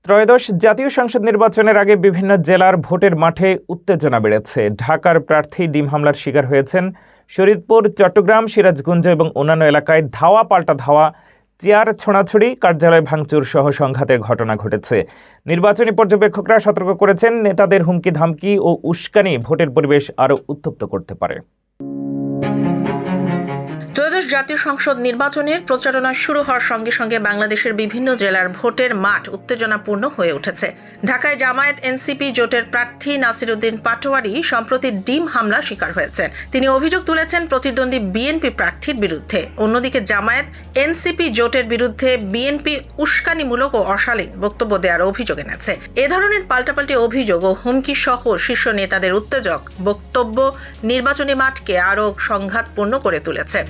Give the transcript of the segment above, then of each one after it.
ত্রয়োদশ জাতীয় সংসদ নির্বাচনের আগে বিভিন্ন জেলার ভোটের মাঠে উত্তেজনা বেড়েছে। ঢাকার প্রার্থী ডিম হামলার শিকার হয়েছেন শরীয়তপুর, চট্টগ্রাম, সিরাজগঞ্জ এবং অন্যান্য এলাকায় ধাওয়া পাল্টা ধাওয়া, চেয়ার ছোড়াছুড়ি, কার্যালয় ভাঙচুর সহ সংঘাতের ঘটনা ঘটেছে। নির্বাচনী পর্যবেক্ষকরা সতর্ক করেছেন, নেতাদের হুমকি ধামকি ও উস্কানি ভোটের পরিবেশ আরও উত্তপ্ত করতে পারে। ত্রয়োদশ জাতীয় সংসদ নির্বাচনের প্রচারণা শুরু হওয়ার সঙ্গে সঙ্গে বাংলাদেশের বিভিন্ন জেলার ভোটের মাঠ উত্তেজনাপূর্ণ হয়ে উঠেছে। ঢাকায় জামায়াত এনসিপি জোটের প্রার্থী নাসিরউদ্দিন পাটোয়ারি সম্প্রতি ডিম হামলার শিকার হয়েছেন। তিনি অভিযোগ তুলেছেন প্রতিদ্বন্দ্বী বিএনপি প্রার্থীর বিরুদ্ধে। অন্যদিকে জামায়াত এনসিপি জোটের বিরুদ্ধে বিএনপি উস্কানিমূলক ও অশালীন বক্তব্য দেওয়ার অভিযোগ এনেছে। এ ধরনের পাল্টাপাল্টি অভিযোগ ও হুমকি সহ শীর্ষ নেতাদের উত্তেজক বক্তব্য নির্বাচনী মাঠকে আরও সংঘাতপূর্ণ করে তুলেছে।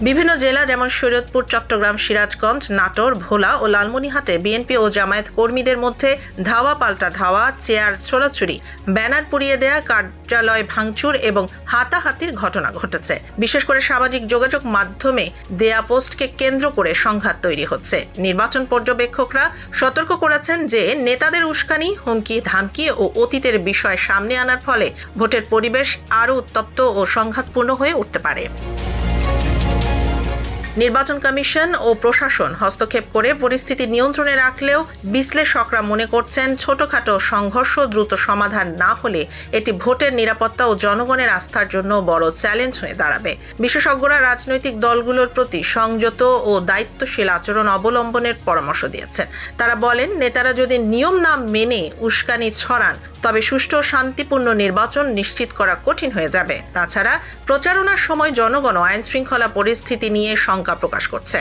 বিভিন্ন জেলা যেমন শরীয়তপুর, চট্টগ্রাম, সিরাজগঞ্জ, নাটোর, ভোলা ও লালমনিরহাটে বিএনপি ও জামায়াত কর্মীদের মধ্যে ধাওয়া পাল্টা ধাওয়া, চেয়ার ছোড়াছুড়ি, ব্যানার পুড়িয়ে দেয়া, কার্যালয় ভাঙচুর এবং হাতাহাতির ঘটনা ঘটেছে। বিশেষ করে সামাজিক যোগাযোগ মাধ্যমে দেয়া পোস্টকে কেন্দ্র করে সংঘাত তৈরি হচ্ছে। নির্বাচন পর্যবেক্ষকরা সতর্ক করেছেন যে নেতাদের উস্কানি, হুমকি ধামকি ও অতীতের বিষয় সামনে আনার ফলে ভোটের পরিবেশ আরও উত্তপ্ত ও সংঘাতপূর্ণ হয়ে উঠতে পারে। নির্বাচন কমিশন ও প্রশাসন হস্তক্ষেপ করে পরিস্থিতি নিয়ন্ত্রণে রাখলেও বিশ্লেষকরা মনে করছেন ছোটখাটো সংঘর্ষ দ্রুত সমাধান না হলে এটি ভোটের নিরাপত্তা ও জনগণের আস্থার জন্য বড় চ্যালেঞ্জ হয়ে দাঁড়াবে। বিশেষজ্ঞরা রাজনৈতিক দলগুলোর প্রতি সংযত ও দায়িত্বশীল আচরণ অবলম্বনের পরামর্শ দিয়েছেন। তারা বলেন, নেতারা যদি নিয়ম না মেনে উস্কানি ছড়ান তবে সুষ্ঠু ও শান্তিপূর্ণ নির্বাচন নিশ্চিত করা কঠিন হয়ে যাবে। তাছাড়া প্রচারণার সময় জনগণ আইন শৃঙ্খলা পরিস্থিতি নিয়ে শঙ্কা প্রকাশ করছে।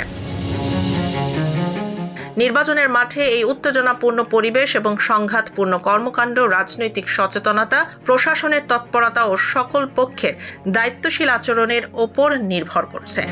নির্বাচনের মাঠে এই উত্তেজনাপূর্ণ পরিবেশ এবং সংঘাতপূর্ণ কর্মকাণ্ড রাজনৈতিক সচেতনতা, প্রশাসনের তৎপরতা ও সকল পক্ষের দায়িত্বশীল আচরণের ওপর নির্ভর করছে।